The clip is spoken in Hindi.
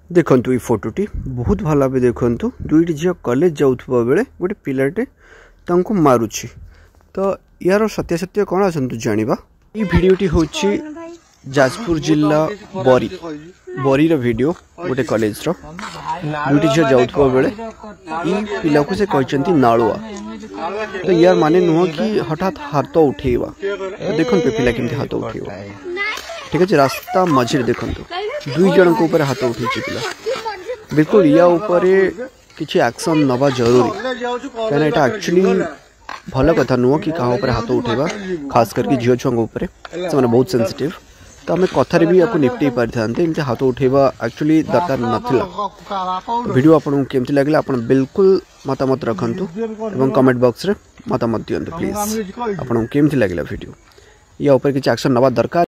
देखु ये फोटोटी बहुत भल भाव देखु दुईटी झील कॉलेज जाऊे बेले गोटे पिलाटे मारुची तो यार सत्यासत्य कौन आसतु जाना ये भिडटी हूँ जाजपुर जिला बरी बरीर वीडियो गोटे कॉलेज दुईटी झील जाऊे बेले ये पिला को से कहते नालुआ तो यार माने नुह कि हठात हाथ उठेवा तो देखो पिला केमती हाथ उठेवा ठीक अच्छे रास्ता मझे देखु दुई जन को ऊपर हाथ उठे पिला बिल्कुल या ऊपर किसी एक्शन नवा जरूरी कहना यहाँ एक्चुअली भल कथा नुह कि क्या ऊपर हाथ उठेवा खास करके झील छुआ ऊपर से बहुत सेंसिटिव तो आम कथार भी आपको निपटे पारि था एमती हाथ उठेवा एक्चुअली दरकार नाला वीडियो आपको केमती लगे आप बिल्कुल मतामत रखु और कमेंट बॉक्स रे मतामत दियंतु प्लीज आपको केमती लगे वीडियो या ऊपर किसी एक्शन नवा दरकार।